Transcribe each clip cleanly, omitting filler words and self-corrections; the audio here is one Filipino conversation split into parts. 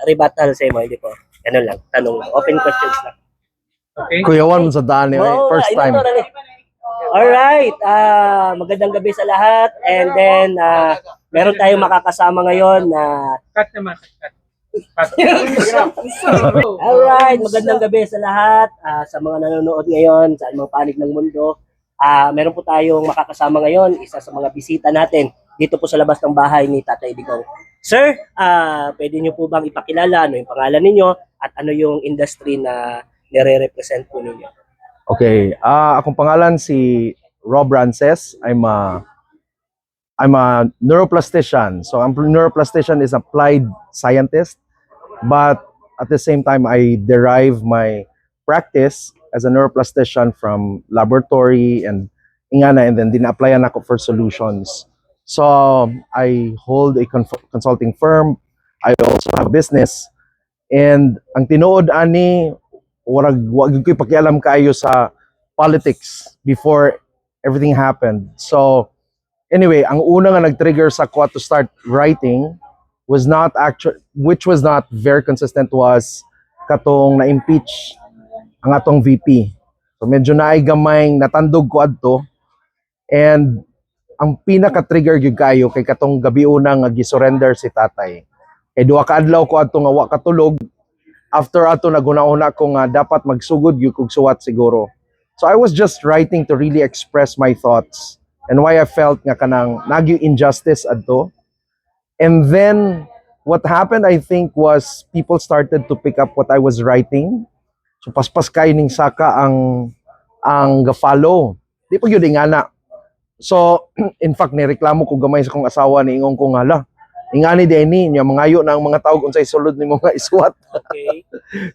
rebuttal sa imo, hindi po. Ano lang, tanong, open questions lang. Okay. Kuya Juan sa daan eh. First time. Alright, magandang gabi sa lahat. And then, meron tayong makakasama ngayon na... Cut naman. Cut. Alright, magandang gabi sa lahat. Sa mga nanonood ngayon, sa mga panig ng mundo. Meron po tayong makakasama ngayon, isa sa mga bisita natin dito po sa labas ng bahay ni Tatay Digong. Sir, pwede niyo po bang ipakilala ano yung pangalan ninyo at ano yung industry na nire-represent po ninyo? Okay. Akong pangalan si Rob Rances. I'm a neuroplastician. So I'm neuroplastician is applied scientist, but at the same time I derive my practice as a neuroplastician from laboratory and ingana, and then din-applyan ako for solutions. So I hold a consulting firm. I also have a business. And ang tinuod ani, wag ko'y pakialam kayo sa politics before everything happened. So anyway, ang una nga nag-trigger sa ko to start writing was not which was not very consistent, was katong na-impeach ang atong VP. So medyo naay gamay natandog ko adto, and ang pinaka-trigger gyud kayo kay katong gabi una nga gi-surrender si tatay. Kay duha ka adlaw ko adto nga wa katulog. After ato naguna-una ko nga dapat magsugod gyud kog suwat siguro. So I was just writing to really express my thoughts and why I felt nga kanang nagyo injustice adto. And then what happened, I think, was people started to pick up what I was writing. So paspas kay ning saka ang ga-follow. Di pa gyud ingana. So in fact nireklamo ko gamay sa kong asawa ni ingong kong hala. Ingani din niya mangayo na ang mga tawag unsay sulod nimo nga iswat. Okay.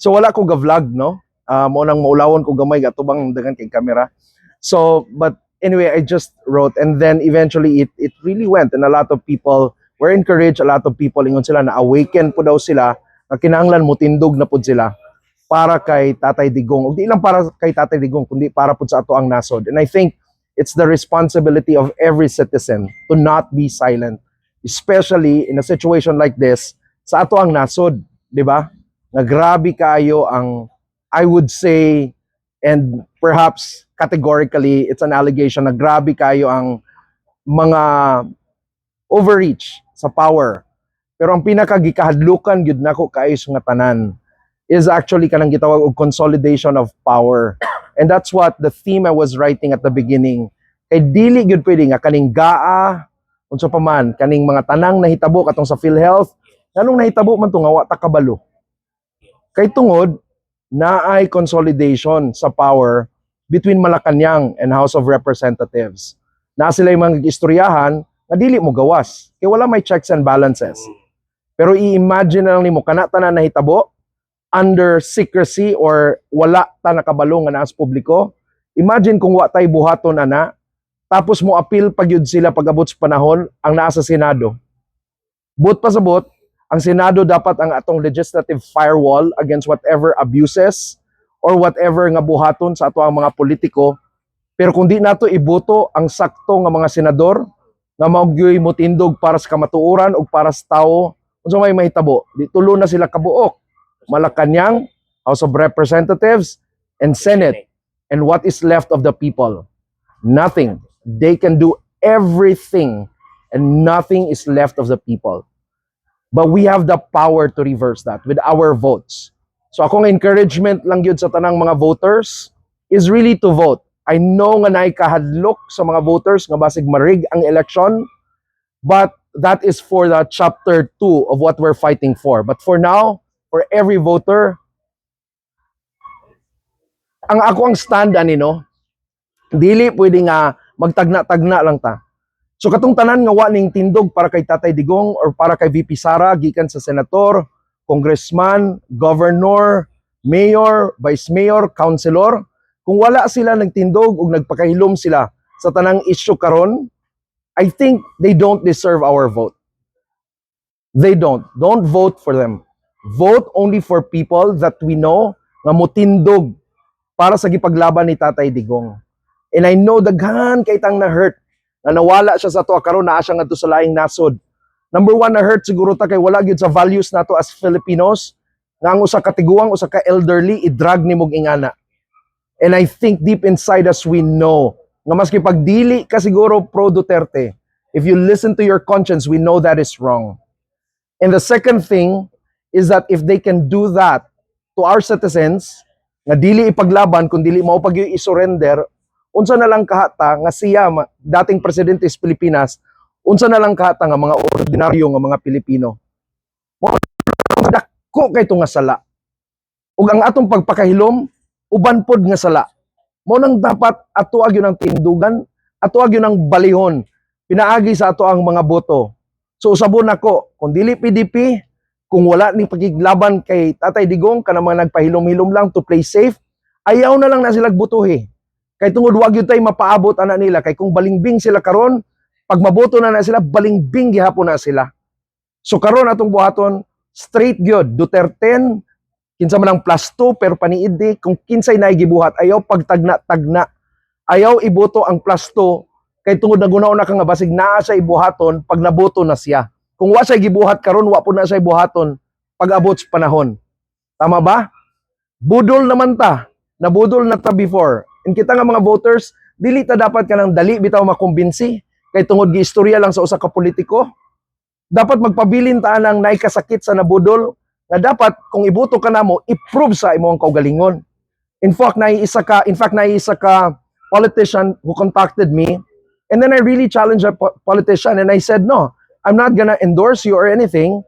So wala ko ga-vlog, no? Mo nang maulawon ko gamay gatubang dagan kay camera. So but anyway, I just wrote, and then eventually it really went, and a lot of people were encouraged. A lot of people ingon sila na awaken po daw sila na kinahanglan mo tindog na pud sila para kay Tatay Digong. Ug di lang para kay Tatay Digong kundi para pud sa ato ang nasod. And I think it's the responsibility of every citizen to not be silent, especially in a situation like this sa ato ang nasod, di ba? Nga grabe kayo ang, I would say, and perhaps categorically it's an allegation na grabe kayo ang mga overreach sa power. Pero ang pinakagikahadlukan gyud nako kaayo nga tanan is actually kanang gitawag og consolidation of power. And that's what the theme I was writing at the beginning. Kay dili gyud pwede nga kaning gaa unsa pa man kaning mga tanang nahitabo katong sa PhilHealth, nganong nahitabo man to nga wa ta kabalo. Kay tungod naay consolidation sa power between Malacañang and House of Representatives. Na sila yung mga istoryahan na dili mo gawas. Kaya wala may checks and balances. Pero i-imagine na lang nimo kana tanan nahitabo under secrecy or wala ta nakabalo nga naas publiko. Imagine kung wa tay buhaton ana, tapos mo appeal pagyud sila pag-abot sa panahon ang naa sa Senado. But pa sa but, ang Senado dapat ang atong legislative firewall against whatever abuses or whatever nga buhaton sa ato ang mga politiko. Pero kung di nato iboto ang sakto nga mga senador nga maugyoy mo tindog para sa kamatuoran o para sa tao, unsa may mahitabo, di tulo na sila kabuok. Malacañang, House of Representatives, and Senate. And what is left of the people? Nothing. They can do everything and nothing is left of the people. But we have the power to reverse that with our votes. So akong encouragement lang yun sa tanang mga voters is really to vote. I know nga naay kahadlok sa mga voters nga basig marig ang election, but that is for the chapter 2 of what we're fighting for. But for now, for every voter, ang ako ang stand ani no, dili pwede nga magtagna-tagna lang ta. So katong tanan nga wa ning tindog para kay Tatay Digong or para kay VP Sara gikan sa senator, congressman, governor, mayor, vice mayor, councilor, kung wala sila nagtindog ug nagpakahilom sila sa tanang issue karon, I think they don't deserve our vote. They don't. Don't vote for them. Vote only for people that we know nga motindog para sa gipaglaban ni Tatay Digong. And I know daghan kay tang na hurt na nawala siya sa to karon naa siya ngadto sa laing nasod. Number one, na hurt siguro ta kay wala gyud sa values nato as Filipinos nga ang usa ka tiguang, usa ka elderly i-drag nimog ingana. And I think deep inside us we know nga maski pagdili ka siguro pro Duterte, if you listen to your conscience, we know that is wrong. And the second thing is that if they can do that to our citizens, nga dili ipaglaban kung dili mao pag i-surrender, unsa na lang kahata nga siya dating presidente sa Pilipinas, unsa na lang kahata nga mga ordinaryo nga mga Pilipino. Mao dako kay nga sala. Ug ang atong pagpakahilom uban pod nga sala. Mao nang dapat ato agyon ang tindugan, ato agyon ang balihon. Pinaagi sa ato ang mga boto. So usabon nako, kung dili PDP, kung wala ni pagiglaban kay Tatay Digong kana mga nagpahilom-hilom lang to play safe, ayaw na lang na sila butuhi. Kay tungod wag yun tayo mapaabot ana nila. Kay kung balingbing sila karon, pag maboto na sila, balingbing gihapon na sila. So karon atong buhaton, straight gyud Duterte, kinsa man ang plus 2, pero paniid di, kung kinsay na gibuhat, ayaw pagtagna-tagna. Ayaw iboto ang plus 2, kay tungod na gunaw na ka nga basig naa siya ibuhaton, pag naboto na siya. Kung wa siya gibuhat karon, wa po na siya ibuhaton, pag abot sa panahon. Tama ba? Budol naman ta. Nabudol na ta before. And kita nga mga voters, dili ta dapat ka ng dali bitaw makumbinsi kay tungod giistorya lang sa usa ka politiko. Dapat magpabilin ta nang naikasakit sa nabudol nga dapat kung iboto ka namo i-prove sa imong kaugalingon. In fact, naisa ka politician who contacted me, and then I really challenged a politician and I said, no, I'm not gonna endorse you or anything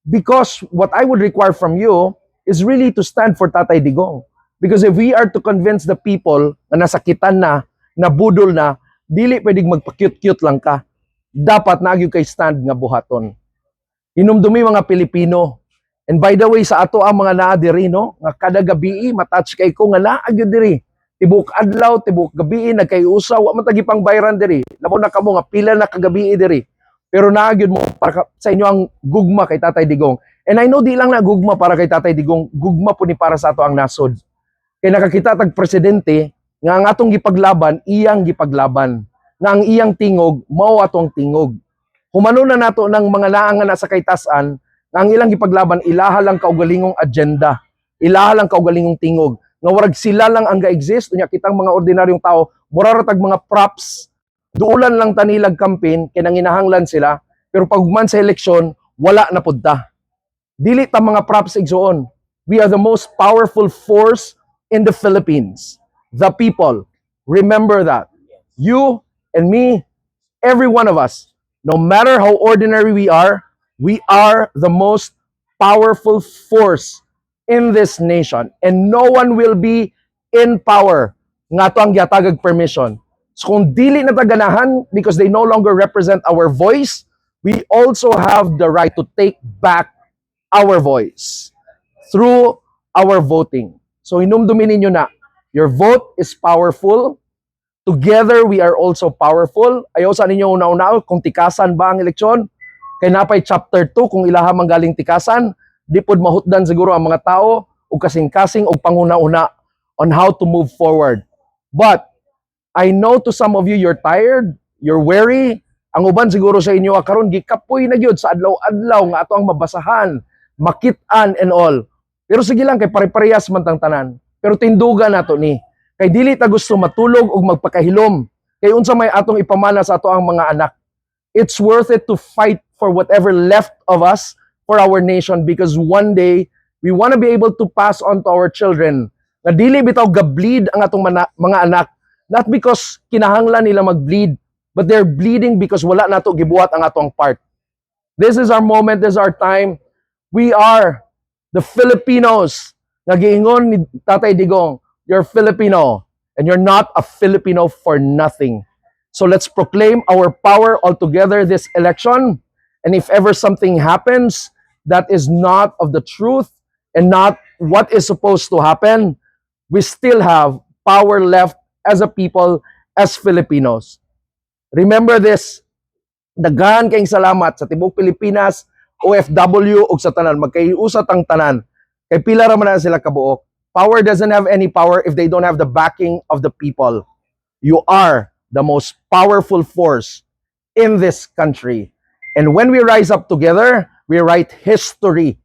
because what I would require from you is really to stand for Tatay Digong. Because if we are to convince the people na nasakitan na, nabudol na, dili pwedeng magpa-cute-cute lang ka. Dapat nagyo kay stand nga buhaton. Inumdumi mga Pilipino. And by the way, sa ato ang mga naa diri, no, nga kada gabi matouch kay ko nga naa gyud diri. Tibok adlaw, tibok gabi nagkayusa, wa man tagi pang bayran diri. Lamo na kamo nga pila na kagabi diri. Pero naa gyud mo para sa inyo ang gugma kay Tatay Digong. And I know di lang na gugma para kay Tatay Digong, gugma po ni para sa ato ang nasod. Kay nakakita tag presidente nga ang atong gipaglaban, iyang gipaglaban. Nga ang iyang tingog, mao atong tingog. Humano na nato ng mga laang nga nasa kaytasan, nga ang ilang gipaglaban, ilaha lang kaugalingong agenda. Ilaha lang kaugalingong tingog. Nga warag sila lang ang ga-exist, unya kitang mga ordinaryong tao, muraratag mga props, duulan lang tanilag campaign, kay nanginahanglan sila, pero pag man sa eleksyon, wala na pudta. Dili ta mga props igsuon. We are the most powerful force in the Philippines. The people. Remember that. You and me, every one of us, no matter how ordinary we are the most powerful force in this nation. And no one will be in power nga to ang gihatagag permission. So kung dili na taganahan because they no longer represent our voice, we also have the right to take back our voice through our voting. So inumdumin ninyo na, your vote is powerful. Together, we are also powerful. Ayaw sa ninyo una-una kung tikasan ba ang eleksyon. Kay napay chapter 2 kung ilaha manggaling tikasan, di pod mahutdan siguro ang mga tao o kasing-kasing o panguna-una on how to move forward. But I know to some of you, you're tired, you're weary. Ang uban siguro sa inyo karon gikapoy na gyud sa adlaw-adlaw nga ato ang mabasahan, makit-an and all. Pero sige lang, kay pare-parehas man tang tanan. Pero tindugan nato ni. Kay dili ta gusto matulog o magpakahilom. Kay unsa may atong ipamana sa ato ang mga anak. It's worth it to fight for whatever left of us for our nation because one day, we want to be able to pass on to our children na dili bitaw ga-bleed ang atong mga anak. Not because kinahanglan nila mag-bleed, but they're bleeding because wala nato gibuhat ang atong part. This is our moment, this is our time. We are the Filipinos. Nagiingon ni Tatay Digong, you're Filipino and you're not a Filipino for nothing. So let's proclaim our power all together this election. And if ever something happens that is not of the truth and not what is supposed to happen, we still have power left as a people, as Filipinos. Remember this, daghan kayong salamat sa tibok Pilipinas, OFW ug sa tanan, magkaiusat ang tanan. Kay pila ra man na sila kabuok. Power doesn't have any power if they don't have the backing of the people. You are the most powerful force in this country. And when we rise up together, we write history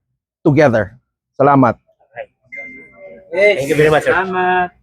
together. Salamat. Thank you very much, sir. Salamat.